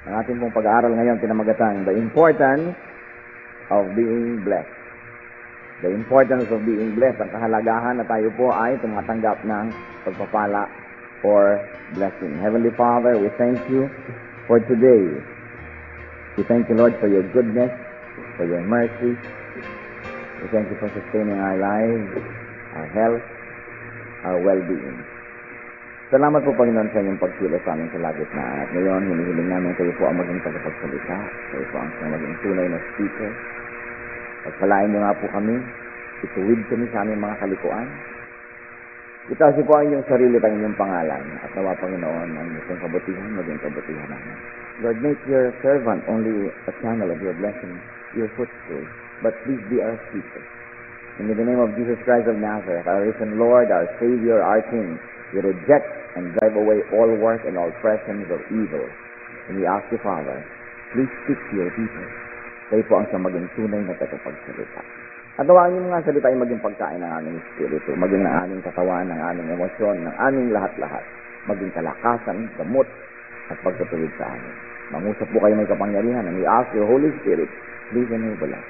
Ang ating pong pag-aaral ngayon pinamagatang The Importance of Being Blessed. The importance of being blessed. Ang kahalagahan na tayo po ay tumatanggap ng pagpapala or blessing. Heavenly Father, we thank you for today. We thank you, Lord, for your goodness, for your mercy. We thank you for sustaining our lives, our health, our well-being. Salamat po, Panginoon, sa inyong pagkilos sa amin sa lagitnaan. At ngayon, hinihiling namin kayo po ang maging tagapagsalita. Kayo po ang maging tunay na speaker. Pagpalain niyo nga po kami. Ituwid kami sa aming mga kalikuan. Itaasi po ang inyong sarili at inyong pangalan. At nawa, Panginoon, ang inyong kabutihan, maging kabutihan namin. Lord, make your servant only a channel of your blessing, your footstool. But please be our speaker. In the name of Jesus Christ of Nazareth, our risen Lord, our Savior, our King, we reject and drive away all work and all presence of evil. And we ask you, Father, please speak to your people. Kayo po ang sa maging tunay na tagapagsalita. At nawaan yung mga salita ay maging pagkain ng aming espiritu, maging ng aming katawan, ng aming emosyon, ng aming lahat-lahat. Maging kalakasan, gamot, at pagkatuwid sa amin. Mangusap po kayo may kapangyarihan, and we ask your Holy Spirit, please enable us.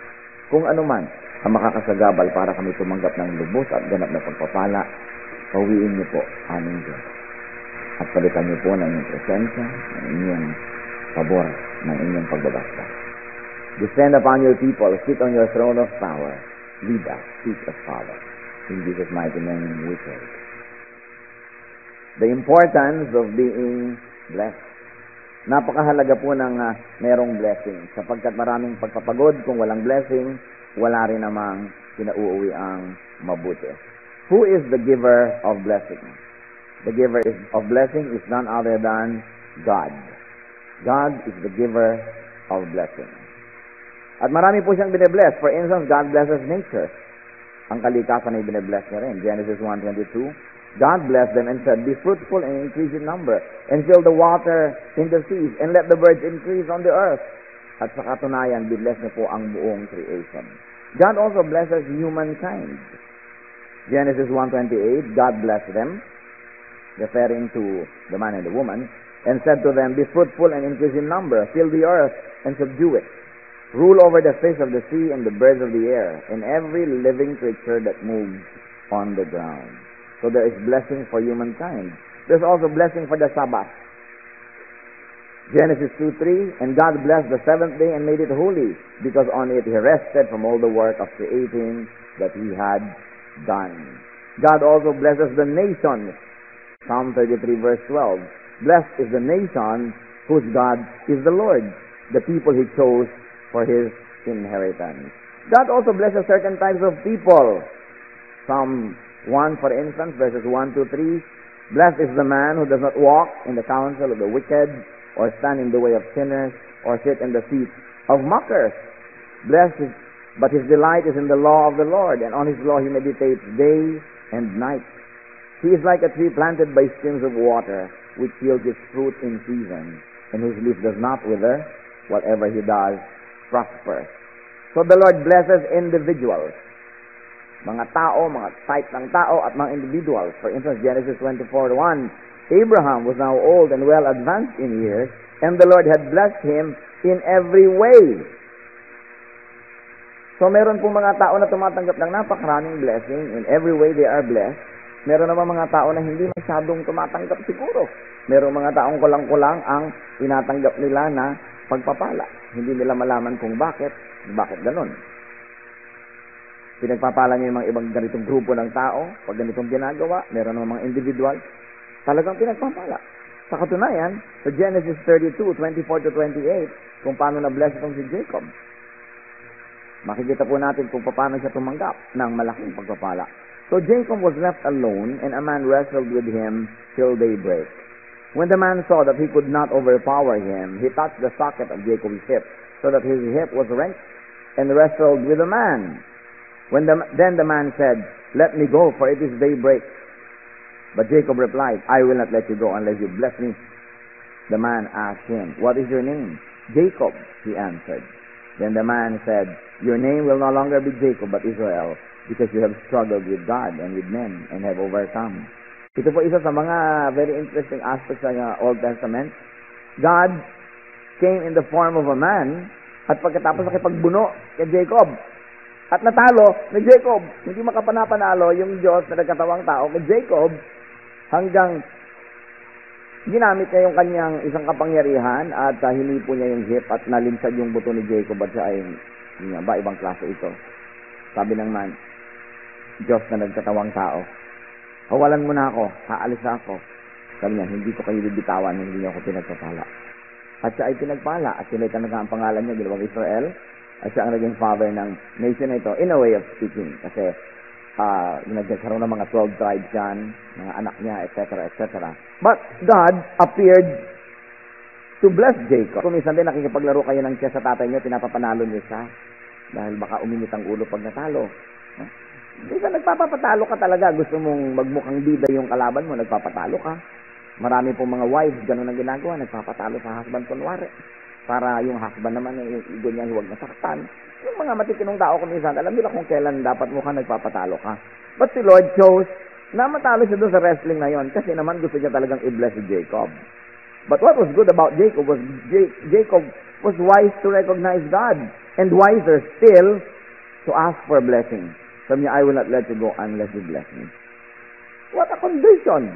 Kung ano man ang makakasagabal para kami tumanggap ng lubos at ganap na pagpapala, pauwiin niyo po aming Diyos. At palitan niyo po ng inyong presensya, ng inyong pabor, ng inyong pagbabasta. Descend upon your people, sit on your throne of power, lead us, teach us, Father. In Jesus' mighty name we pray. The importance of being blessed. Napakahalaga po ng merong blessing, sapagkat maraming pagpapagod kung walang blessing, wala rin namang pinauuwi ang mabuti. Who is the giver of blessing? The giver of blessing is none other than God. God is the giver of blessing. At marami po siyang bine-bless. For instance, God blesses nature. Ang kalikasan ay bine-bless niya rin. Genesis 1:22. God blessed them and said, be fruitful and increase in number, and fill the water in the seas, and let the birds increase on the earth. At sa katunayan, binless niya po ang buong creation. God also blesses humankind. Genesis 1:28, God blessed them, referring to the man and the woman, and said to them, be fruitful and increase in number, fill the earth and subdue it. Rule over the fish of the sea and the birds of the air, and every living creature that moves on the ground. So there is blessing for humankind. There's also blessing for the Sabbath. Genesis 2:3, and God blessed the seventh day and made it holy, because on it he rested from all the work of creating that he had done. God also blesses the nations. Psalm 33 verse 12. Blessed is the nation whose God is the Lord, the people he chose for his inheritance. God also blesses certain types of people. Psalm 1, for instance, verses 1-3. Blessed is the man who does not walk in the counsel of the wicked, or stand in the way of sinners, or sit in the seat of mockers. Blessed is, but his delight is in the law of the Lord, and on his law he meditates day and night. He is like a tree planted by streams of water, which yields its fruit in season, and whose leaf does not wither. Whatever he does prospers. So the Lord blesses individuals. Mga tao, mga type ng tao, at mga individuals. For instance, Genesis 24:1, Abraham was now old and well advanced in years, and the Lord had blessed him in every way. So meron pong mga tao na tumatanggap ng napakaraming blessing. In every way they are blessed. Meron naman mga tao na hindi masyadong tumatanggap siguro. Meron mga taong kulang-kulang ang tinatanggap nila na pagpapala. Hindi nila malaman kung bakit ganun. Pinagpapala niyo yung mga ibang ganitong grupo ng tao, pag ganitong ginagawa, meron naman mga individual, talagang pinagpapala. Sa katunayan, sa Genesis 32:24-28, kung paano na-bless itong si Jacob. Makikita po natin kung paano siya tumanggap ng malaking pagpapala. So Jacob was left alone, and a man wrestled with him till daybreak. When the man saw that he could not overpower him, he touched the socket of Jacob's hip, so that his hip was wrenched, and wrestled with the man. Then the man said, let me go, for it is daybreak. But Jacob replied, I will not let you go unless you bless me. The man asked him, what is your name? Jacob, he answered. Then the man said, your name will no longer be Jacob, but Israel, because you have struggled with God and with men, and have overcome. Ito po isa sa mga very interesting aspects sa Old Testament. God came in the form of a man, at pagkatapos nakipagbuno kay Jacob. At natalo ni Jacob. Hindi makapanapanalo yung Diyos na nagkatawang tao kay Jacob hanggang ginamit niya yung kanyang isang kapangyarihan at hinipo niya yung hip at nalinsad yung buto ni Jacob at siya ay ibang klase ito. Sabi ng man, Diyos na nagkatawang tao, hawalan mo na ako, haalis na ako. Sabi niya, hindi ko kayo bibitawan, hindi niyo ako pinagpapala. At siya ay pinagpala at sila talaga ang pangalan niya, ginawang Israel. At siya ang naging father ng nation na ito, in a way of speaking. Kasi nagkaroon ng mga 12 tribes yan, mga anak niya, etc., etc. But God appeared to bless Jacob. Kung minsan din nakikipaglaro kayo ng chess sa tatay niyo, pinapapanalo niyo siya. Dahil baka uminit ang ulo pag natalo. Minsan nagpapatalo ka talaga. Gusto mong magmukhang bida yung kalaban mo, nagpapatalo ka. Marami pong mga wives, ganun ang ginagawa, nagpapatalo sa husband kunwari. Para yung husband naman, yung ego niya huwag nasaktan. Yung mga matitinong tao kung minsan, alam nila kung kailan dapat mukhang nagpapatalo ka. But si Lord chose na matalo siya doon sa wrestling na yon kasi naman gusto niya talagang i-bless si Jacob. But what was good about Jacob was Jacob was wise to recognize God and wiser still to ask for blessing. Sabi niya, I will not let you go unless you bless me. What a condition!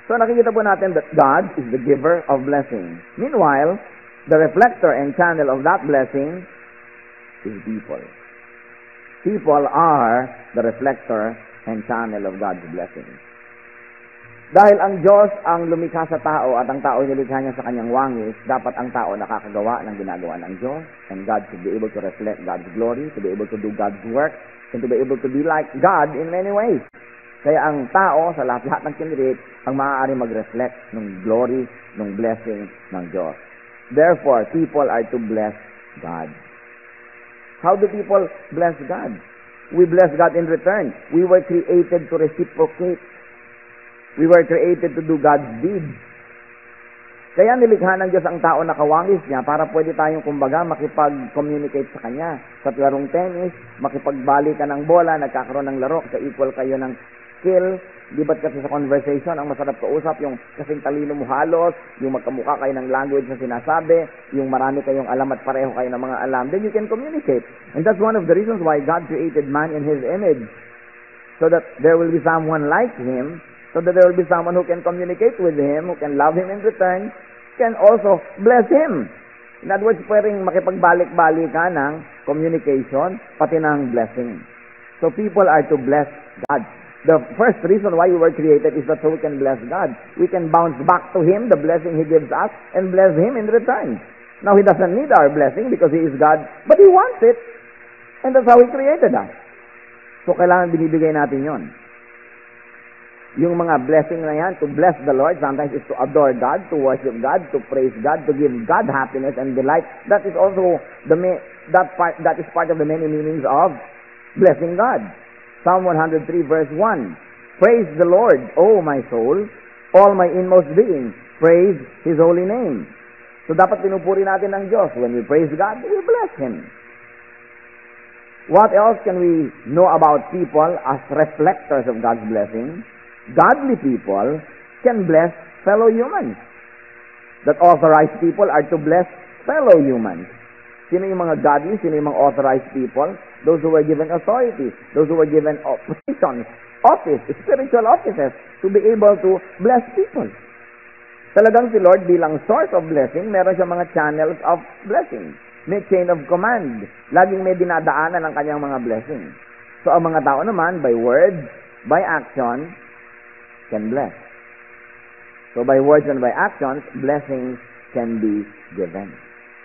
So nakikita po natin that God is the giver of blessing. Meanwhile, the reflector and channel of that blessing is people. People are the reflector and channel of God's blessing. Dahil ang Diyos ang lumikha sa tao at ang tao nilikha niya sa kanyang wangis, dapat ang tao nakakagawa ng ginagawa ng Diyos, and God should be able to reflect God's glory, to be able to do God's work, and to be able to be like God in many ways. Kaya ang tao, sa lahat-lahat ng kinrate, ang maaari mag-reflect ng glory, ng blessing ng Diyos. Therefore, people are to bless God. How do people bless God? We bless God in return. We were created to reciprocate. We were created to do God's deeds. Kaya nilikha ng Diyos ang tao na kawangis niya para pwede tayong kumbaga makipag-communicate sa Kanya. Sa larong tennis, makipagbali ka ng bola, nagkakaroon ng laro, sa equal kayo ng skill. Di ba't kasi sa conversation, ang masarap kausap, yung kasing talino mo halos, yung magkamukha kayo ng language na sinasabi, yung marami kayong alam at pareho kayo ng mga alam, then you can communicate. And that's one of the reasons why God created man in His image. So that there will be someone like Him, so that there will be someone who can communicate with Him, who can love Him in return, can also bless Him. In other words, pwedeng makipagbalik-balik ka ng communication, pati ng blessing. So people are to bless God. The first reason why we were created is that so we can bless God. We can bounce back to Him, the blessing He gives us, and bless Him in return. Now, He doesn't need our blessing because He is God, but He wants it. And that's how He created us. So, kailangan binibigay natin yon. Yung mga blessing na yan, to bless the Lord, sometimes is to adore God, to worship God, to praise God, to give God happiness and delight. That is also that is part of the many meanings of blessing God. Psalm 103 verse 1. Praise the Lord, O my soul, all my inmost being. Praise His holy name. So dapat pinupuri natin ng Diyos. When we praise God, we bless Him. What else can we know about people as reflectors of God's blessing? Godly people can bless fellow humans. That authorized people are to bless fellow humans. Sino yung mga godly? Sino yung mga authorized people? Those who were given authority. Those who were given positions, office, spiritual offices to be able to bless people. Talagang si Lord bilang source of blessing, meron siya mga channels of blessing. May chain of command. Laging may dinadaanan ng kanyang mga blessing. So ang mga tao naman, by words, by action, can bless. So by words and by actions, blessings can be given.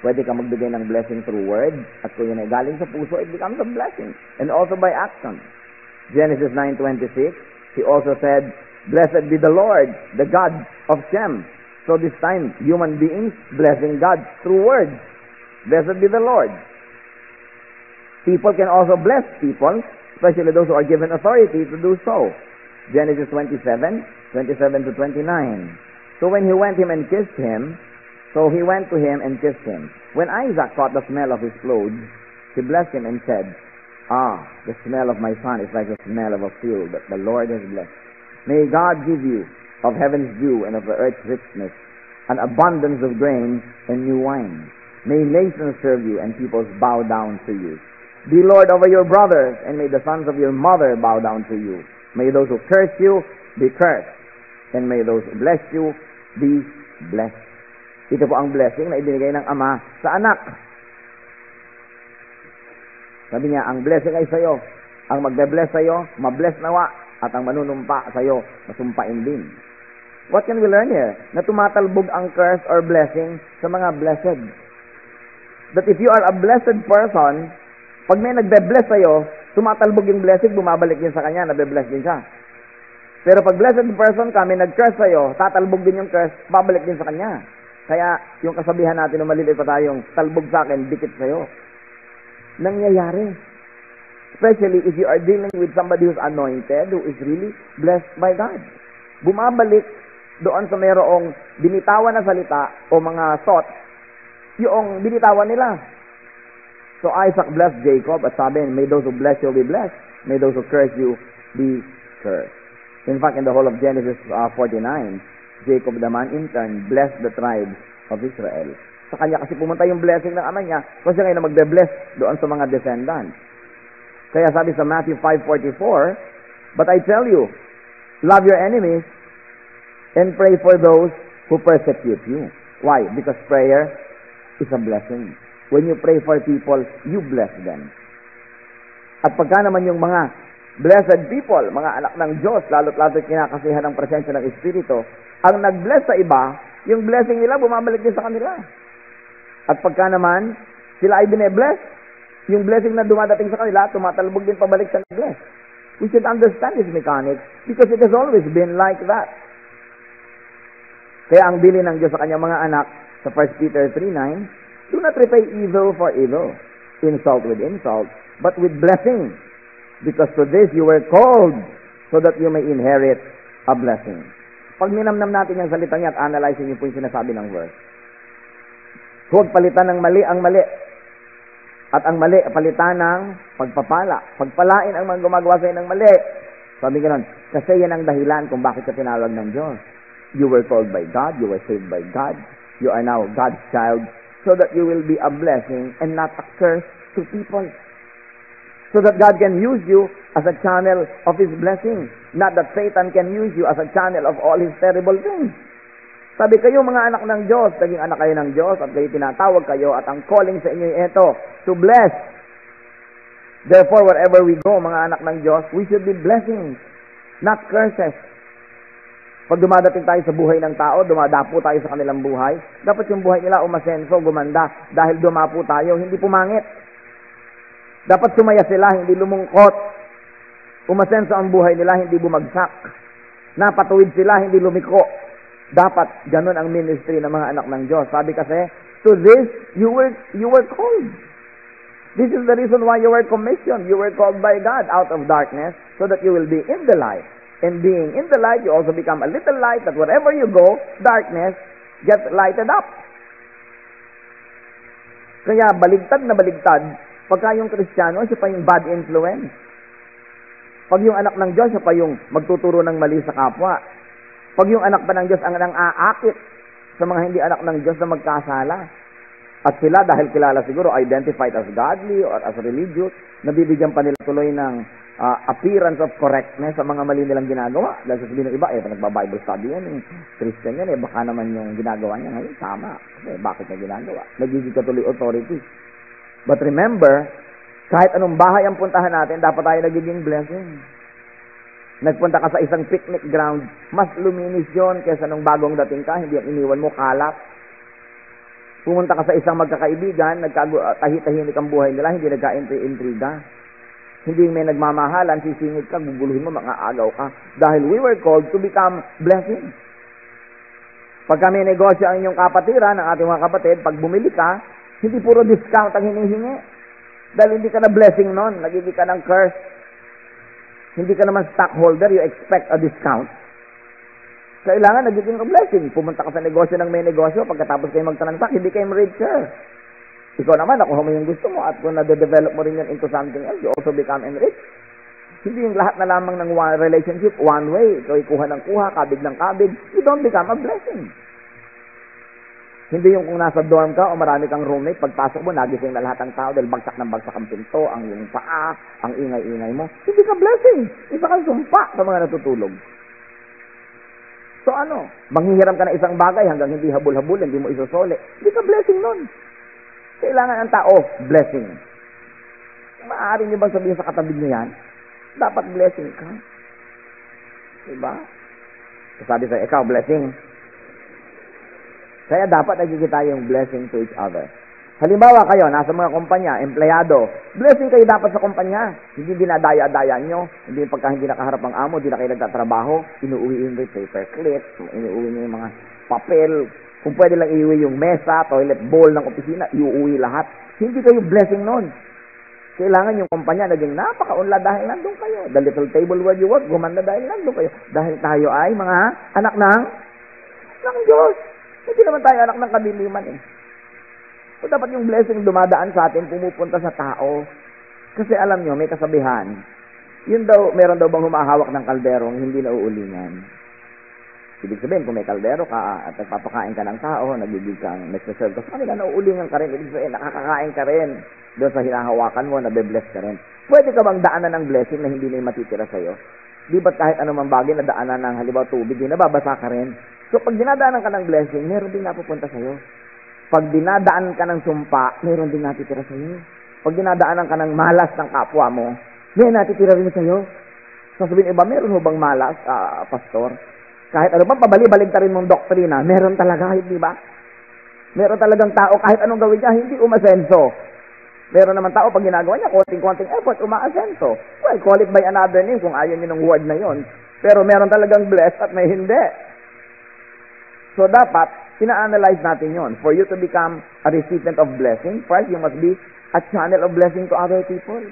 Pwede ka magbigay ng blessing through words, at kung yun ay galing sa puso, it becomes a blessing. And also by action. Genesis 9:26, He also said, Blessed be the Lord, the God of Shem. So this time, human beings blessing God through words. Blessed be the Lord. People can also bless people, especially those who are given authority to do so. Genesis 27:27 to 29. So when he went to him and kissed him, he went to him and kissed him. When Isaac caught the smell of his clothes, he blessed him and said, the smell of my son is like the smell of a field that the Lord has blessed. May God give you of heaven's dew and of the earth's richness, an abundance of grain and new wine. May nations serve you and peoples bow down to you. Be Lord over your brothers, and may the sons of your mother bow down to you. May those who curse you be cursed, and may those who bless you be blessed. Ito po ang blessing na ibinigay ng Ama sa anak. Sabi niya, ang blessing ay sa'yo. Ang magbe-bless sa'yo, mabless nawa. At ang manunumpa sa'yo, masumpain din. What can we learn here? Na tumatalbog ang curse or blessing sa mga blessed. That if you are a blessed person, pag may nagbe-bless sa'yo, tumatalbog yung blessing, bumabalik din sa kanya, nabe-bless din siya. Pero pag blessed person ka, may nag-curse sa'yo, tatalbog din yung curse, babalik din sa kanya. Kaya yung kasabihan natin nung maliliit pa tayong, talbog sa akin, dikit sa'yo. Nangyayari. Especially if you are dealing with somebody who's anointed, who is really blessed by God. Bumabalik doon sa mayroong binitawan na salita o mga thoughts, yung binitawan nila. So Isaac blessed Jacob at sabi, may those who bless you be blessed, may those who curse you be cursed. In fact, in the whole of Genesis 49, Jacob naman in turn blessed the tribes of Israel. Sa kanya kasi pumunta yung blessing ng ama niya, kasi ngayon na magbe-bless doon sa mga descendants. Kaya sabi sa Matthew 5:44, but I tell you, love your enemies and pray for those who persecute you. Why? Because prayer is a blessing. When you pray for people, you bless them. At pagka naman yung mga blessed people, mga anak ng Diyos, lalo't-lalo kinakasihan ng presensya ng Espiritu, ang nag-bless sa iba, yung blessing nila bumabalik din sa kanila. At pagka naman, sila ay bine-bless, yung blessing na dumadating sa kanila, tumatalbog din pabalik sa nag-bless. We should understand this mechanics because it has always been like that. Kaya ang bilin ng Diyos sa kanyang mga anak sa 1 Peter 3:9, do not repay evil for evil, insult with insult, but with blessing, because to this you were called, so that you may inherit a blessing. Pag ninamnam natin yung salita niya at analyzing niyo po yung sinasabi ng verse, huwag palitan ng mali ang mali, at ang mali palitan ng pagpapala. Pagpalain ang mga gumagawa sa'yo ng mali. Sabi gano'n, kasi yan ang dahilan kung bakit ka tinawag ng Diyos. You were called by God, you were saved by God, you are now God's child, so that you will be a blessing and not a curse to people. So that God can use you as a channel of His blessing, not that Satan can use you as a channel of all his terrible things. Sabi kayo mga anak ng Diyos, naging anak kayo ng Diyos at kayo tinatawag kayo at ang calling sa inyo ay ito, to bless. Therefore, wherever we go, mga anak ng Diyos, we should be blessings, not curses. Pag dumadating tayo sa buhay ng tao, dumadapo tayo sa kanilang buhay, dapat yung buhay nila umasenso, gumanda, dahil dumapo tayo, hindi pumangit. Dapat sumaya sila, hindi lumungkot. Umasenso ang buhay nila, hindi bumagsak. Napatuwid sila, hindi lumiko. Dapat ganun ang ministry ng mga anak ng Diyos. Sabi kasi, to this you were called. This is the reason why you were commissioned. You were called by God out of darkness so that you will be in the light. And being in the light, you also become a little light that wherever you go, darkness gets lighted up. Kaya baligtad na baligtad, pagka yung Kristiyano, siya pa yung bad influence. Pag yung anak ng Diyos, siya pa yung magtuturo ng mali sa kapwa. Pag yung anak pa ng Diyos ang nang-aakit sa mga hindi anak ng Diyos na magkasala. At sila, dahil kilala siguro, identified as godly or as religious, nabibigyan pa nila tuloy ng appearance of correctness sa mga mali nilang ginagawa. Dahil sasabihin ng iba, nagba-Bible study yan, Christian yan, baka naman yung ginagawa niya ngayon, tama. Kasi bakit niya ginagawa? Nagiging ka tuloy authority. But remember, kahit anong bahay ang puntahan natin, dapat tayo nagiging blessing. Nagpunta ka sa isang picnic ground, mas luminis yun kaysa nung bagong dating ka, hindi ang iniwan mo kalat. Pumunta ka sa isang magkakaibigan, tahi-tahimik ang buhay nila, hindi nagka-intriga. Hindi may nagmamahalan, sisingit ka, guguluhin mo, mga-agaw ka. Dahil we were called to become blessing. Pag kami negosyo ang inyong kapatiran, ng ating mga kapatid, pag bumili ka, hindi puro discount ang hinihingi. Dahil hindi ka na blessing nun, nagiging ka ng curse. Hindi ka naman stockholder, you expect a discount. Kailangan nagiging a blessing. Pumunta ka sa negosyo ng may negosyo, pagkatapos kayo magtransact, hindi kayo richer. Ikaw naman, nakuha mo yung gusto mo, at kung nade-develop mo rin yan into something else, you also become enriched. Hindi yung lahat na lamang ng relationship, one way. Ikaw ikuha ng kuha, kabig ng kabig. You don't become a blessing. Hindi yung kung nasa dorm ka o marami kang roommate, pagpasok mo, nagising na lahat ng tao dahil bagsak ng bagsak ang pinto, ang iyong paa, ang ingay-ingay mo. Hindi ka blessing. Isa kang sumpa sa mga natutulog. So ano, manghihiram ka na isang bagay hanggang hindi habol-habol, hindi mo isusole. Hindi ka blessing nun. Kailangan ang tao, blessing. Maaari niyo bang sabihin sa katabi niyo yan? Dapat blessing ka. Diba? Sabi sa'yo, ikaw, blessing. Kaya dapat nagkikita yung blessing to each other. Halimbawa kayo, nasa mga kumpanya, empleyado, blessing kayo dapat sa kumpanya. Hindi dinadaya-daya nyo. Hindi pagka hindi nakaharap ang amo, hindi na kayo nagtatrabaho, inuuwi yung paper clip, inuuwi nyo yung mga papel. Kung pwede lang iuwi yung mesa, toilet bowl ng opisina, iuuwi lahat. Hindi kayo blessing nun. Kailangan yung kumpanya naging napaka-unlad dahil nandun kayo. The little table where you work, gumanda dahil nandun kayo. Dahil tayo ay mga anak ng Diyos. Hindi naman tayo anak ng kadiliman eh. So dapat yung blessing dumadaan sa atin, pumupunta sa tao. Kasi alam nyo, may kasabihan. Yun daw, meron daw bang humahawak ng kalderong hindi na uulingan. Ibig sabihin, kung may kaldero ka at nagpapakain ka ng tao, nagiging kang nagsaserve ka sa kanila, nauulingan ka rin. Ibig sabihin, nakakakain ka rin. Doon sa hinahawakan mo, nabe-bless ka rin. Pwede ka bang daanan ng blessing na hindi na yung matitira sa'yo? Di ba't kahit anumang bagay na daanan ng halimbawa tubig, di nababasa ka rin? So, pag dinadaanan ka ng blessing, meron din napupunta sa'yo. Pag dinadaan ka ng sumpa, meron din natitira sa'yo. Pag dinadaanan ka ng malas ng kapwa mo, may natitira rin sa'yo. Sasabihin, iba, meron mo bang malas, pastor? Kahit ano bang pabali-balig ka rin mong doktrina, meron talaga, di ba? Meron talagang tao, kahit anong gawin niya, hindi umasenso. Meron naman tao, pag ginagawa niya, konting-konting effort, umaasenso. Well, call it by another name kung ayaw niyo ng word na yon. Pero meron talagang blessed at may hindi. So, dapat, ina-analyze natin yon. For you to become a recipient of blessing, first, you must be a channel of blessing to other people.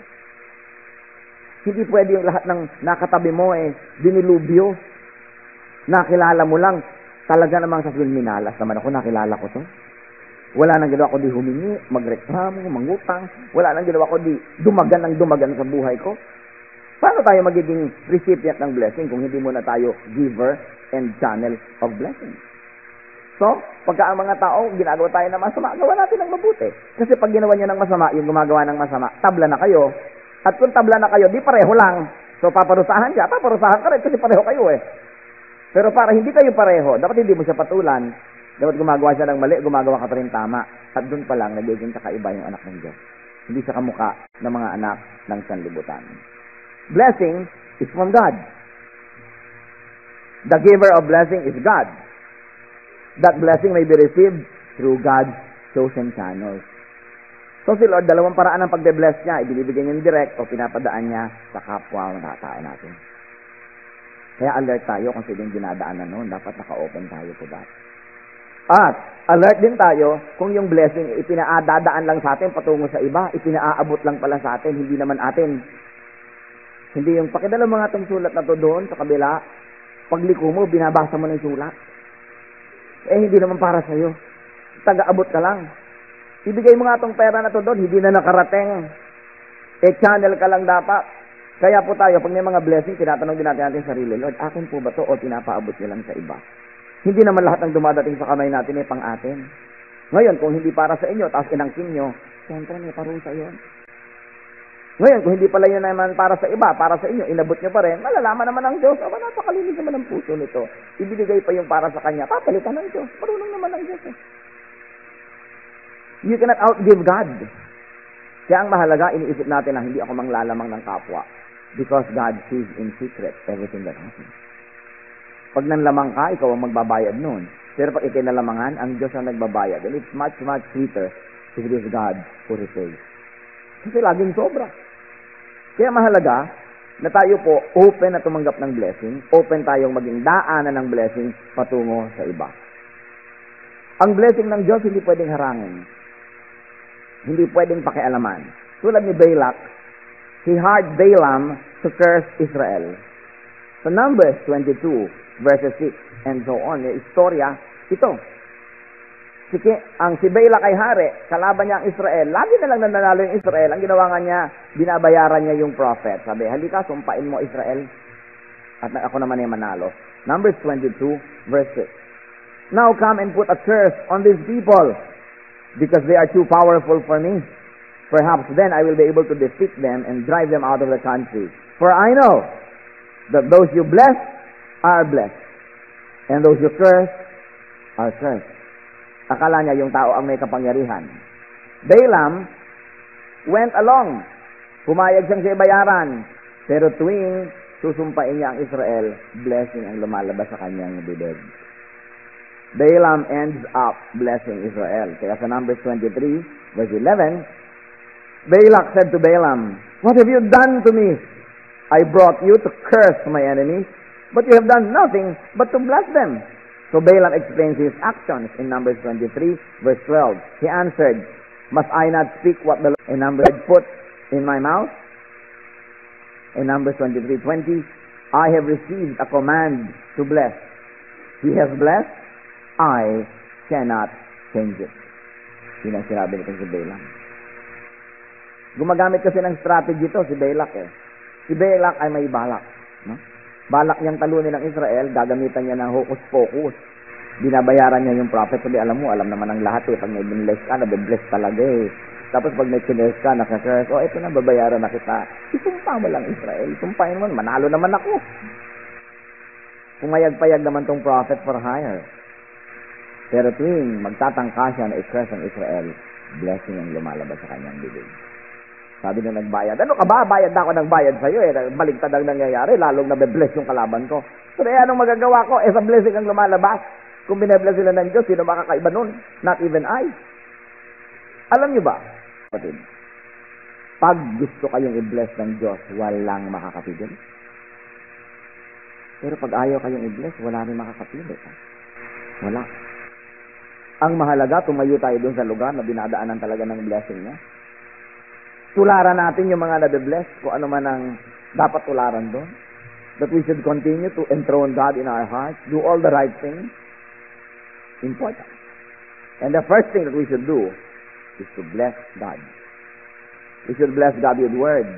Hindi pwede yung lahat ng nakatabi mo dinilubyo. Nakilala mo lang, talaga namang sasabihin, minalas naman ako, nakilala ko to. Wala nang ginawa ko di humingi, magreklamo, mangutang. Wala nang ginawa ko di dumagan ng dumagan sa buhay ko. Paano tayo magiging recipient ng blessing kung hindi muna tayo giver and channel of blessing? So, pagka ang mga tao, ginagawa tayo ng masama, gawa natin ng mabuti. Kasi pag ginawa niyo ng masama, yung gumagawa ng masama, tabla na kayo. At kung tabla na kayo, di pareho lang. So, paparusahan siya, paparusahan ka rin kasi pareho kayo Pero para hindi kayo pareho, dapat hindi mo siya patulan. Dapat gumagawa siya ng mali, gumagawa ka pa rin tama. At doon pa lang, nagiging kakaiba yung anak ng Diyos. Hindi siya kamukha ng mga anak ng sanlibutan. Blessing is from God. The giver of blessing is God. That blessing may be received through God's chosen channels. So si Lord, dalawang paraan ng pagbe-bless niya. Ibinibigay niya direct o pinapadaan niya sa kapwa ng tataan natin. Kaya alert tayo kung sino yung dinadaanan noon. Dapat naka-open tayo to that. At alert din tayo kung yung blessing ipinaadadaan lang sa atin patungo sa iba, ipinaaabot lang pala sa atin, hindi naman atin. Hindi yung pakidala mga itong sulat na to doon sa kabila, pagliko mo, binabasa mo ng sulat. Hindi naman para sa'yo. Taga-abot ka lang. Ibigay mo nga itong pera na to doon, hindi na nakarating. Channel ka lang dapat. Kaya po tayo, pag may mga blessing, tinatanong din natin sarili, Lord, akin po ba to o pinapaabot nyo lang sa iba? Hindi naman lahat ng dumadating sa kamay natin pang atin. Ngayon, kung hindi para sa inyo, tapos inangkin nyo, siyempre may parusa yun. Ngayon, kung hindi pala yun naman para sa iba, para sa inyo, inabot nyo pa rin, malalaman naman ng Diyos, napakalinis naman ang puso nito. Ibinigay pa yung para sa Kanya, papalitan ng Diyos. Marunong naman ng Diyos. You cannot outgive God. Kaya ang mahalaga, iniisip natin na hindi ako manglalamang ng kapwa. Because God sees in secret everything that happens. Pag nanlamang ka, ikaw ang magbabayad nun. Pero pag ikinalamangan, ang Diyos ang nagbabayad. And it's much, much sweeter if it is God who repays. Kasi laging sobra. Kaya mahalaga na tayo po open na tumanggap ng blessing, open tayong maging daanan ng blessing patungo sa iba. Ang blessing ng Diyos hindi pwedeng harangin. Hindi pwedeng pakialaman. Tulad ni Balak, he hired Balaam to curse Israel. Sa Numbers 22, verses 6 and so on, yung istorya, ito. Si Balak ay hari, kalaban niya ang Israel. Lagi na lang nanalo yung Israel. Ang ginawa nga niya, binabayaran niya yung prophet. Sabi, halika, sumpain mo Israel. At ako naman ay manalo. Numbers 22, verse 6. Now come and put a curse on these people, because they are too powerful for me. Perhaps then I will be able to defeat them and drive them out of the country. For I know that those you bless are blessed, and those you curse are cursed. Akala niya yung tao ang may kapangyarihan. Balaam went along. Pumayag siyang siya bayaran. Pero tuwing susumpain niya ang Israel, blessing ang lumalabas sa kanyang bibig. Balaam ends up blessing Israel. Kaya sa Numbers 23, verse 11, Balak said to Balaam, "What have you done to me? I brought you to curse my enemies, but you have done nothing but to bless them." So Balaam explains his actions in Numbers 23, verse 12. He answered, "Must I not speak what the Lord in Numbers put in my mouth?" In Numbers 23:20, "I have received a command to bless. He has blessed, I cannot change it." Yun ang sinabi nito si Balaam. Gumagamit kasi ng strategy to si Balak eh. Si Balak ay may balak. No? Balak niyang talunin ng Israel, gagamitan niya ng hocus-pocus. Binabayaran niya yung prophet. Sabi, alam mo, alam naman ng lahat eh. Pag may binless ka, nabibless talaga eh. Tapos pag may kinurse ka, nakakurse, ito na, babayaran na kita. Isumpa mo lang Israel. Isumpahin mo, manalo naman ako. Pumayag-payag naman tong prophet for hire. Pero tuwing magtatangka siya na i-curse ang Israel, blessing ang lumalabas sa kanyang bibig. Sabi na nagbayad, ano ka ba? Bayad na ako ng bayad sa'yo eh. Baligtad ang nangyayari, lalong nabe-bless yung kalaban ko. So, anong magagawa ko? Sa blessing ang lumalabas. Kung binabless sila ng Diyos, sino makakaiba nun? Not even I. Alam niyo ba, kapatid, pag gusto kayong i-bless ng Diyos, walang makakapigil. Pero pag ayaw kayong i-bless, wala rin makakapigil. Wala. Ang mahalaga, tumayo tayo dun sa lugar na dinadaanan talaga ng blessing niya. Tularan natin yung mga nabe-bless, kung ano man ang dapat tularan doon. That we should continue to enthrone God in our hearts, do all the right things. Important. And the first thing that we should do is to bless God. We should bless God with words,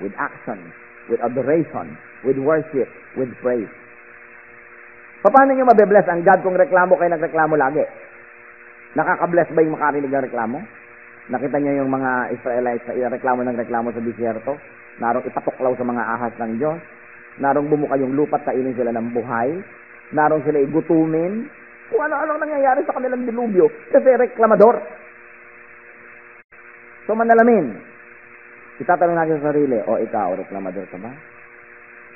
with actions, with adoration, with worship, with praise. Paano nyo mabe-bless ang God kung reklamo kayo nagreklamo lagi? Nakaka-bless ba yung makarinig ng reklamo? Nakita niyo yung mga Israelites na reklamo ng reklamo sa disyerto? Narong ipatuklaw sa mga ahas ng Diyos? Narong bumuka yung lupa at kainin sila ng buhay? Narong sila igutumin? Kung ano-ano nangyayari sa kanilang dilubyo kasi reklamador. So manalamin, itatanong natin sa sarili, o ikaw, reklamador ka ba?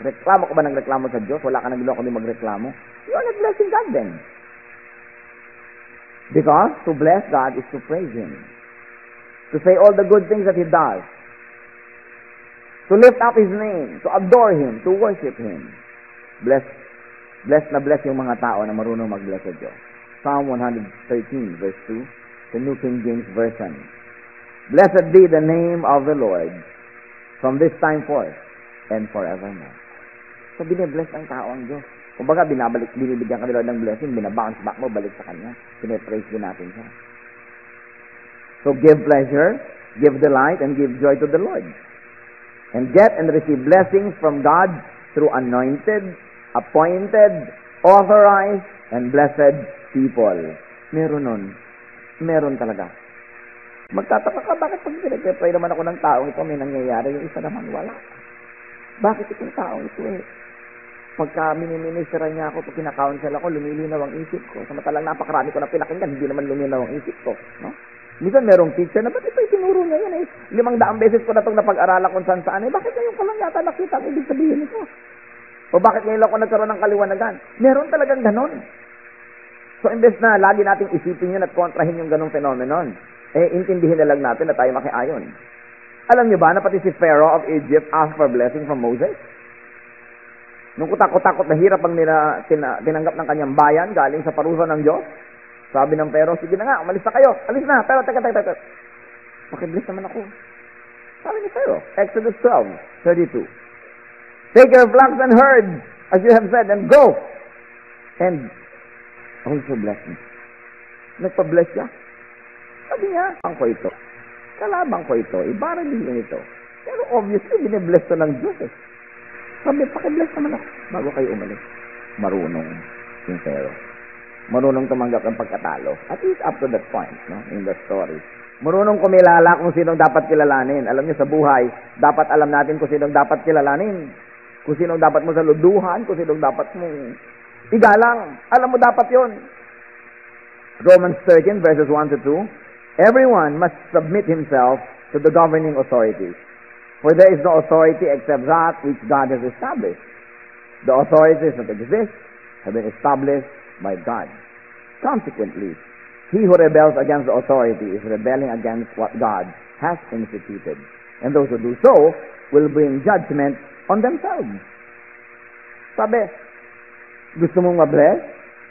Reklamo ka ba ng reklamo sa Diyos? Wala ka nang ginawa kundi magreklamo? You are not blessing God then. Because to bless God is to praise Him. To say all the good things that He does. To lift up His name. To adore Him. To worship Him. Bless na bless yung mga tao na marunong mag-bless sa Diyos. Psalm 113 verse 2, the New King James Version. Blessed be the name of the Lord from this time forth and forevermore. So binibless ang tao ang Diyos. Kumbaga binibigyan ka nila ng blessing, binabounce back mo, balik sa Kanya. Pinipraise din natin siya. So give pleasure, give delight, and give joy to the Lord. And get and receive blessings from God through anointed, appointed, authorized, and blessed people. Meron nun. Meron talaga. Magtataka ka, bakit pag pinag-pray naman ako ng taong ito, may nangyayari, yung isa naman wala. Bakit itong taong ito eh? Pagka miniministeran niya ako, pag kinakounsel ako, lumilinaw ang isip ko. Samantalang napakarami ko na pinakinggan, hindi naman luminaw ang isip ko. No? Minsan merong teacher na, ba't ito itinuro niya yan eh? 500 beses ko na itong napag-aralan kung saan-saan eh. Bakit ngayon ko lang yata nakita ang ibig sabihin nito? O bakit ngayon lang ako nagkaroon ng kaliwanagan? Meron talagang ganon. So imbes na lagi nating isipin yun at kontrahin yung ganong phenomenon, intindihin na lang natin na tayo makiayon. Alam niyo ba na pati si Pharaoh of Egypt asked for blessing from Moses? Nung kutakot-takot na hirap ang tinanggap ng kanyang bayan galing sa parusa ng Diyos, sabi ng Pharaoh, sige na nga, umalis na kayo. Alis na, pero teka. Makibless naman ako. Sabi ni Pharaoh, Exodus 12:32. Take your flocks and herds, as you have said, and go. And also bless me. Nagpa-bless siya. Sabi niya, kalabang ko ito, ibaralin ito. Pero obviously, binibless to ng Diyos eh. Sabi, pakibless naman ako bago kayo umalis. Marunong yung Pharaoh. marunong tumanggap ng pagkatalo. At least up to that point, no, in the story. Marunong kumilala kung sinong dapat kilalanin. Alam niyo, sa buhay, dapat alam natin kung sinong dapat kilalanin. Kung sinong dapat mo saluduhan, kung sinong dapat mong igalang. Alam mo dapat yon. Romans 13, verses 1 to 2. Everyone must submit himself to the governing authorities. For there is no authority except that which God has established. The authorities that exist have been established by God. Consequently, he who rebels against the authority is rebelling against what God has instituted. And those who do so will bring judgment on themselves. Sabi, gusto mong mabless?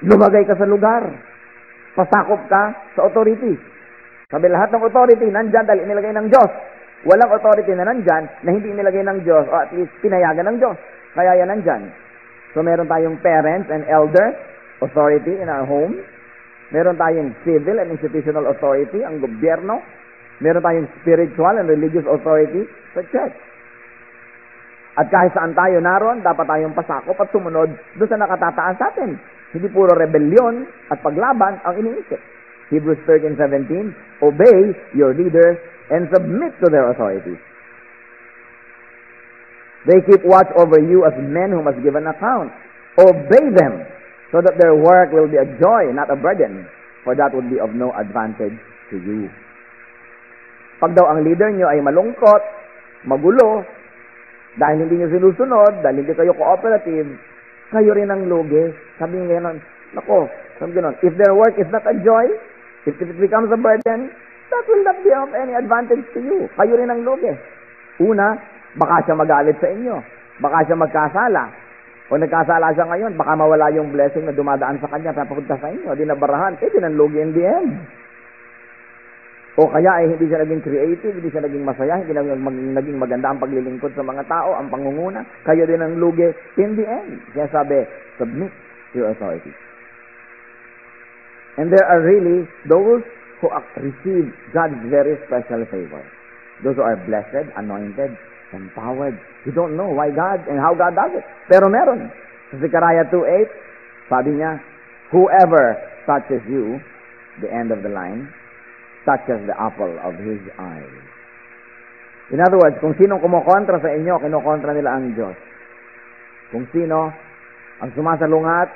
Lumagay ka sa lugar. Pasakop ka sa authority. Sabi, lahat ng authority nandyan dahil inilagay ng Diyos. Walang authority na nandyan na hindi inilagay ng Diyos o at least pinayagan ng Diyos. Kaya yan nandyan. So meron tayong parents and elders, authority in our home. Meron tayong civil and institutional authority, ang gobyerno. Meron tayong spiritual and religious authority sa church. At kahit saan tayo naroon, dapat tayong pasakop at sumunod doon sa nakatataas sa atin. Hindi puro rebellion at paglaban ang iniisip. Hebrews 13:17, obey your leaders and submit to their authority. They keep watch over you as men who must give an account. Obey them, so that their work will be a joy, not a burden, for that would be of no advantage to you. Pag daw ang leader nyo ay malungkot, magulo, dahil hindi nyo sinusunod, dahil hindi kayo cooperative, kayo rin ang lugi. Sabi nga gano'n, sabi gano'n, if their work is not a joy, if it becomes a burden, that will not be of any advantage to you. Kayo rin ang lugi. Una, baka siya magalit sa inyo. Baka siya magkasala. O nagkasala siya ngayon, baka mawala yung blessing na dumadaan sa kanya, papunta sa inyo, di nabarahan, dinanlugi in the end. O kaya ay hindi siya naging creative, hindi siya naging masaya, hindi naging maganda ang paglilingkod sa mga tao, ang pangunguna, kayo din ang lugi in the end. Kaya sabi, submit to your authority. And there are really those who receive God's very special favor. Those who are blessed, anointed, empowered. You don't know why God and how God does it. Pero meron. Sa Zechariah 2:8, sabi niya, whoever touches you, the end of the line, touches the apple of his eye. In other words, kung sinong kumukontra sa inyo, kinukontra nila ang Diyos. Kung sino ang sumasalungat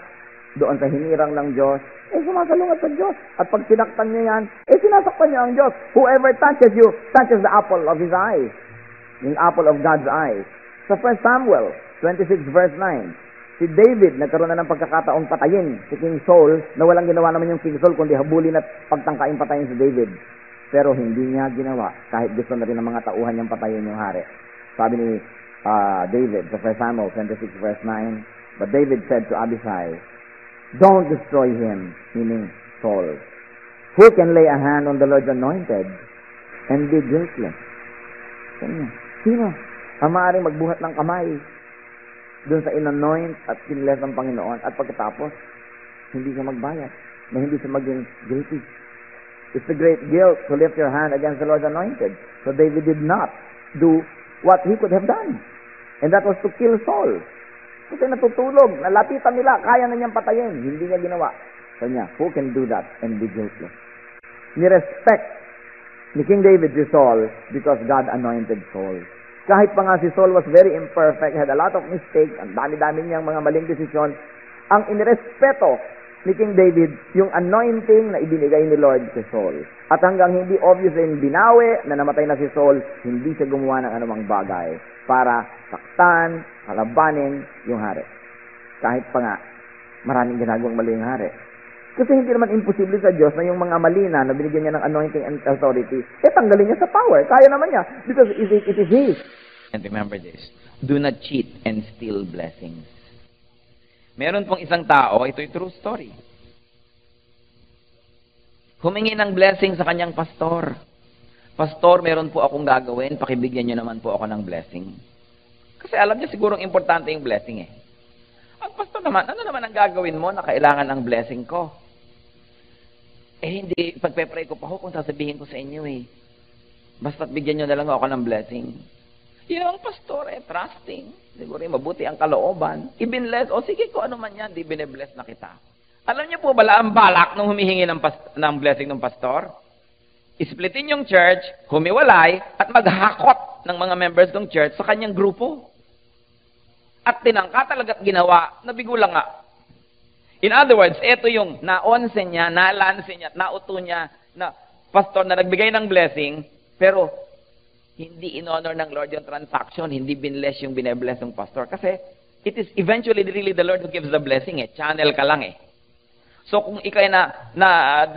doon sa hinirang ng Diyos, sumasalungat sa Diyos. At pag sinaktan niya yan, sinasaktan niya ang Diyos. Whoever touches you, touches the apple of his eye. Yung apple of God's eye. Sa 1 Samuel 26 verse 9, si David nagkaroon na ng pagkakataong patayin si King Saul na walang ginawa naman yung King Saul kundi habulin at pagtangkain patayin si David. Pero hindi niya ginawa kahit gusto na rin ng mga tauhan niyang patayin yung hari. Sabi ni David sa 1 Samuel 26 verse 9, but David said to Abishai, don't destroy him, meaning Saul. Who can lay a hand on the Lord's anointed and be guiltless? Sino ang maaaring magbuhat ng kamay doon sa inanoint at pinless ng Panginoon at pagkatapos hindi siya magbayad na hindi siya maging guilty? It's a great guilt to lift your hand against the Lord's anointed. So David did not do what he could have done. And that was to kill Saul. Kasi natutulog, nalapitan nila, kaya na niyang patayin. Hindi niya ginawa. So niya, who can do that and be guiltless? Ni-respect ni King David si Saul because God anointed Saul. Kahit pa nga si Saul was very imperfect, had a lot of mistakes, ang dami-dami niyang mga maling desisyon, ang inirespeto ni King David yung anointing na ibinigay ni Lord si Saul. At hanggang hindi obvious na binawi na namatay na si Saul, hindi siya gumawa ng anumang bagay para saktan, kalabanin yung hari. Kahit pa nga maraming ginagawang mali yung hari. Kasi hindi naman imposible sa Diyos na yung mga mali na binigyan niya ng anointing and authority, tanggalin niya sa power. Kaya naman niya. Because it is His. And remember this, do not cheat and steal blessings. Meron pong isang tao, ito'y true story. Humingi ng blessing sa kanyang pastor. Pastor, meron po akong gagawin, pakibigyan niyo naman po ako ng blessing. Kasi alam niya sigurong importante yung blessing eh. Ang pastor naman, ano naman ang gagawin mo na kailangan ng blessing ko? Hindi, pagpe-pray ko pa ho kung sasabihin ko sa inyo eh. Basta't bigyan nyo na lang ako ng blessing. Yun ang pastor trusting. Siguro mabuti ang kalooban. Ibinless, sige ko ano man yan, di binibless na kita. Alam niyo po bala ang balak nung humihingi ng blessing ng pastor? Isplitin yung church, humiwalay, at maghakot ng mga members ng church sa kanyang grupo. At tinangka talaga at ginawa, nabigo lang nga. In other words, ito yung naonse niya, nalanse niya, nauto niya na pastor na nagbigay ng blessing, pero hindi in-honor ng Lord yung transaction, hindi binless yung binebless ng pastor. Kasi it is eventually really the Lord who gives the blessing eh. Channel ka lang eh. So kung ikay na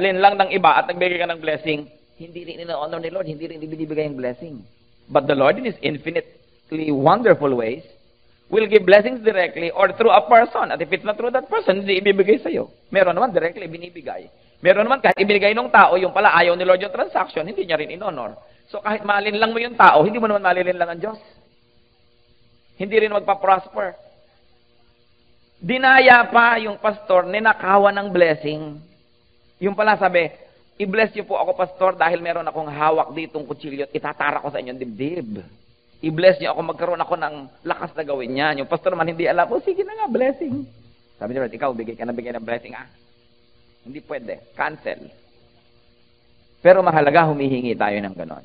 linlang ng iba at nagbigay ka ng blessing, hindi rin in-honor ni Lord, hindi rin ibinibigay yung blessing. But the Lord in His infinitely wonderful ways will give blessings directly or through a person. At if it's not through that person, hindi ibibigay sa'yo. Meron naman directly binibigay. Meron naman kahit ibinigay ng tao, yung pala ayaw ni Lord yung transaction, hindi niya rin in-honor. So kahit malinlang mo yung tao, hindi mo naman malinlang ang Diyos. Hindi rin magpa-prosper. Dinaya pa yung pastor, ninakawan ng blessing. Yung pala sabi, i-bless niyo po ako, pastor, dahil meron akong hawak ditong kutsilyo at itatara ko sa inyong dibdib. I-bless niyo ako, magkaroon ako ng lakas na gawin yan. Yung pastor man hindi alam, sige na nga, blessing. Sabi niya, ikaw, bigay ng blessing, Hindi pwede. Cancel. Pero mahalaga, humihingi tayo ng ganon.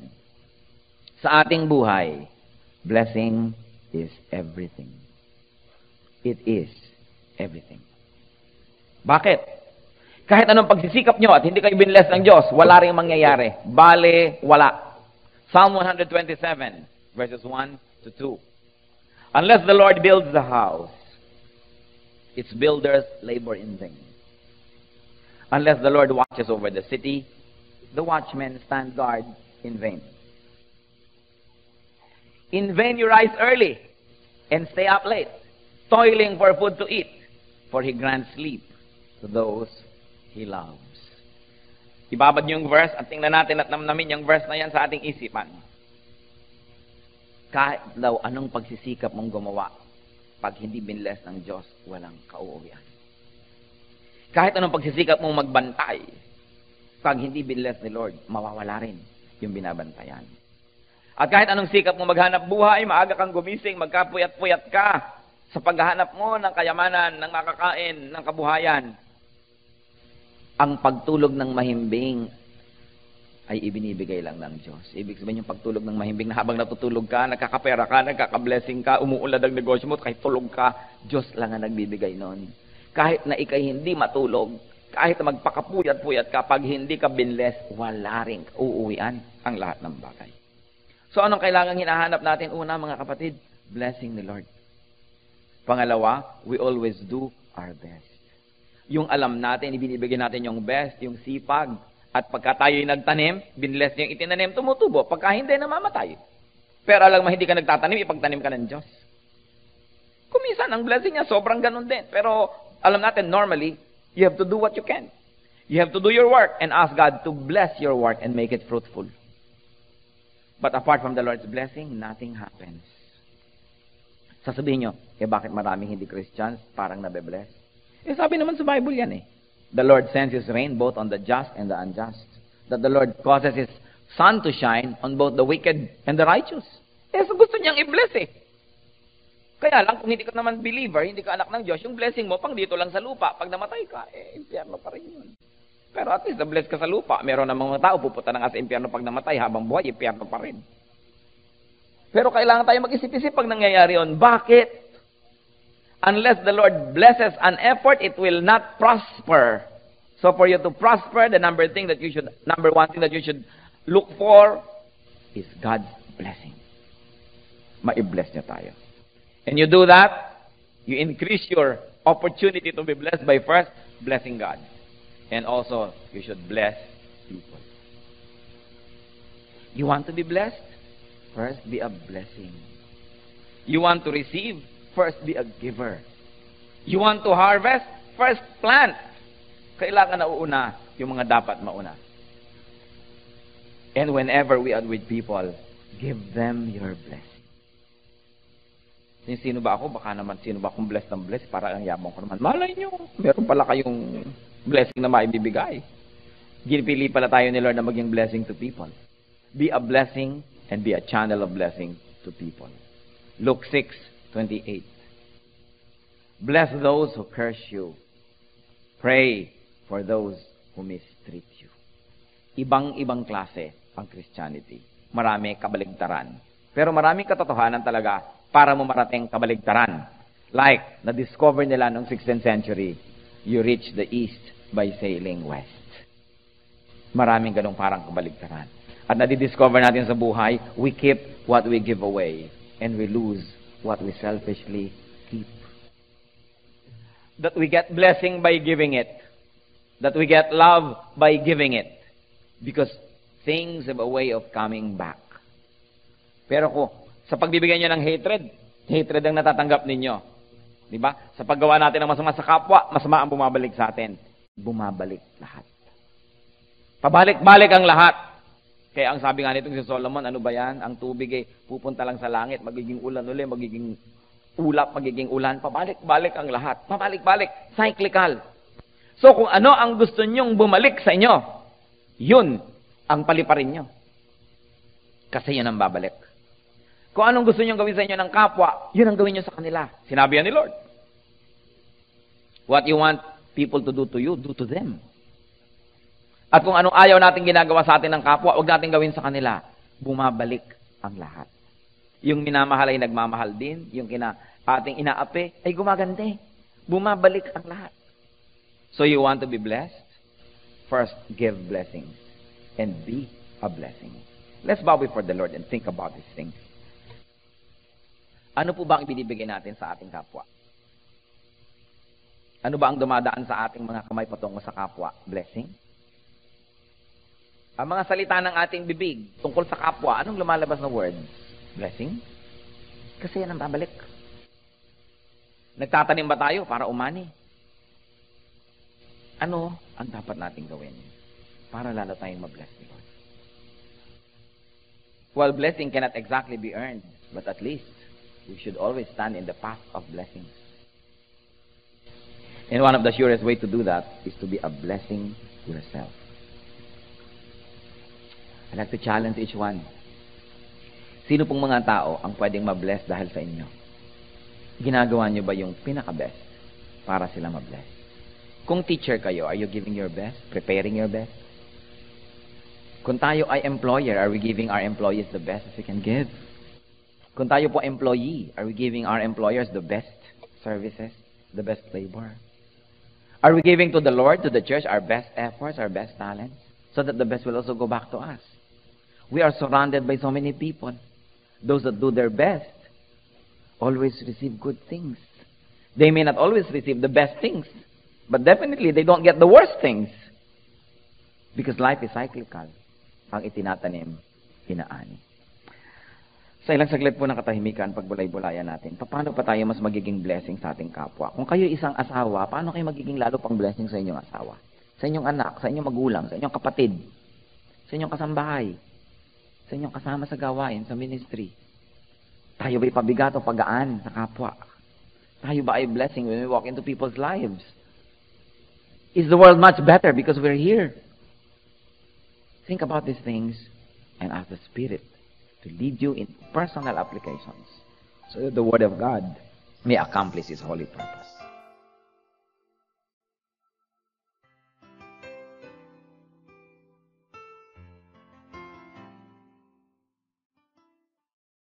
Sa ating buhay, blessing is everything. It is everything. Bakit? Kahit anong pagsisikap nyo at hindi kayo binless ng Diyos, wala rin mangyayari. Bale, wala. Psalm 127, verses 1 to 2. Unless the Lord builds the house, its builders labor in vain. Unless the Lord watches over the city, the watchmen stand guard in vain. In vain you rise early and stay up late, toiling for food to eat, for He grants sleep to those He loves. Ibabad niyo yung verse at tingnan natin at namnamin yung verse na yan sa ating isipan. Kahit daw anong pagsisikap mong gumawa, pag hindi binless ng Diyos, walang kauuwian. Kahit anong pagsisikap mong magbantay, pag hindi binless ni Lord, mawawala rin yung binabantayan. At kahit anong sikap mong maghanap buhay, maaga kang gumising, magkapuyat-puyat ka sa paghahanap mo ng kayamanan, ng makakain, ng kabuhayan, ang pagtulog ng mahimbing ay ibinibigay lang ng Diyos. Ibig sabihin yung pagtulog ng mahimbing na habang natutulog ka, nagkakapera ka, nagkakablessing ka, umuulad ang negosyo mo, kahit tulog ka, Diyos lang ang nagbibigay nun. Kahit na ikay hindi matulog, kahit na magpakapuyat-puyat ka, pag hindi ka binless, wala rin uuwian ang lahat ng bagay. So anong kailangan hinahanap natin? Una, mga kapatid, blessing ni Lord. Pangalawa, we always do our best. Yung alam natin, ibinibigay natin yung best, yung sipag. At pagka tayo'y nagtanim, binless yung itinanim, tumutubo. Pagka hindi, namamatay. Pero alam mo, hindi ka nagtatanim, ipagtanim ka ng Diyos. Kuminsan, ang blessing niya, sobrang ganun din. Pero alam natin, normally, you have to do what you can. You have to do your work and ask God to bless your work and make it fruitful. But apart from the Lord's blessing, nothing happens. Sasabihin nyo, bakit maraming hindi Christians parang nabe-bless? Sabi naman sa Bible yan eh. The Lord sends His rain both on the just and the unjust. That the Lord causes His sun to shine on both the wicked and the righteous. So gusto niyang i-bless eh. Kaya lang, kung hindi ka naman believer, hindi ka anak ng Diyos, yung blessing mo, pang dito lang sa lupa. Pag namatay ka, impyerno pa rin yun. Pero at least, na-bless ka sa lupa. Meron namang mga tao, pupunta na nga sa impyerno pag namatay, habang buhay, impyerno pa rin. Pero kailangan tayo mag-isip-isip pag nangyayari yun. Bakit? Unless the Lord blesses an effort, it will not prosper. So for you to prosper, the number one thing that you should look for is God's blessing. Ma-bless niya tayo. And you do that, you increase your opportunity to be blessed by first blessing God. And also, you should bless people. You want to be blessed? First, be a blessing. You want to receive? First, be a giver. You want to harvest? First, plant. Kailangan na uuna yung mga dapat mauna. And whenever we are with people, give them your blessing. Sino ba ako? Baka naman, sino ba akong blessed ng blessed? Para ang yabang ko naman. Malay nyo, meron pala kayong blessing na maibibigay. Ginipili pala tayo ni Lord na maging blessing to people. Be a blessing and be a channel of blessing to people. Luke 6:28. Bless those who curse you. Pray for those who mistreat you. Ibang-ibang klase ang Christianity. Marami kabaligtaran. Pero maraming katotohanan talaga para mo marating kabaligtaran. Like, na-discover nila noong 16th century, you reach the east by sailing west. Maraming ganong parang kabaligtaran. At nadidiscover natin sa buhay, we keep what we give away and we lose what we selfishly keep. That we get blessing by giving it. That we get love by giving it. Because things have a way of coming back. Pero kung sa pagbibigay nyo ng hatred ang natatanggap ninyo. Diba? Sa paggawa natin ng masama sa kapwa, masama ang bumabalik sa atin. Bumabalik lahat. Pabalik-balik ang lahat. Kaya ang sabi nga nitong si Solomon, ano ba yan? Ang tubig pupunta lang sa langit, magiging ulan uli, magiging ulap, magiging ulan. Pabalik-balik ang lahat. Pabalik-balik. Cyclical. So kung ano ang gusto nyong bumalik sa inyo, yun ang paliparin nyo. Kasi yun ang babalik. Kung anong gusto nyong gawin sa inyo ng kapwa, yun ang gawin nyo sa kanila. Sinabi yan ni Lord. What you want people to do to you, do to them. At kung anong ayaw natin ginagawa sa atin ng kapwa, huwag natin gawin sa kanila. Bumabalik ang lahat. Yung minamahal ay nagmamahal din. Yung ating inaapi ay gumagante. Bumabalik ang lahat. So you want to be blessed? First, give blessings. And be a blessing. Let's bow before the Lord and think about these things. Ano po ba ang ibinibigay natin sa ating kapwa? Ano ba ang dumadaan sa ating mga kamay patungo sa kapwa? Blessing? Ang mga salita ng ating bibig tungkol sa kapwa, anong lumalabas na words? Blessing? Kasi yan ang babalik. Nagtatanim ba tayo para umani? Ano ang dapat nating gawin para lalo tayong mabless ni Lord? Well, blessing cannot exactly be earned, but at least we should always stand in the path of blessings. And one of the surest way to do that is to be a blessing to yourself. I'd like to challenge each one. Sino pong mga tao ang pwedeng mabless dahil sa inyo? Ginagawa nyo ba yung pinaka-best para sila mabless? Kung teacher kayo, are you giving your best? Preparing your best? Kung tayo ay employer, are we giving our employees the best that we can give? Kung tayo po employee, are we giving our employers the best services, the best labor? Are we giving to the Lord, to the church, our best efforts, our best talents, so that the best will also go back to us? We are surrounded by so many people. Those that do their best always receive good things. They may not always receive the best things, but definitely they don't get the worst things. Because life is cyclical. Ang itinatanim, inaani. Sa ilang saglit po ng katahimikan, pagbulay-bulayan natin, paano pa tayo mas magiging blessing sa ating kapwa? Kung kayo isang asawa, paano kayo magiging lalo pang blessing sa inyong asawa? Sa inyong anak, sa inyong magulang, sa inyong kapatid, sa inyong kasambahay, sa inyong kasama sa gawain, sa ministry. Tayo ba'y pabigat o pagaan sa kapwa? Tayo ba ay blessing when we walk into people's lives? Is the world much better because we're here? Think about these things and ask the Spirit to lead you in personal applications so that the Word of God may accomplish His holy purpose.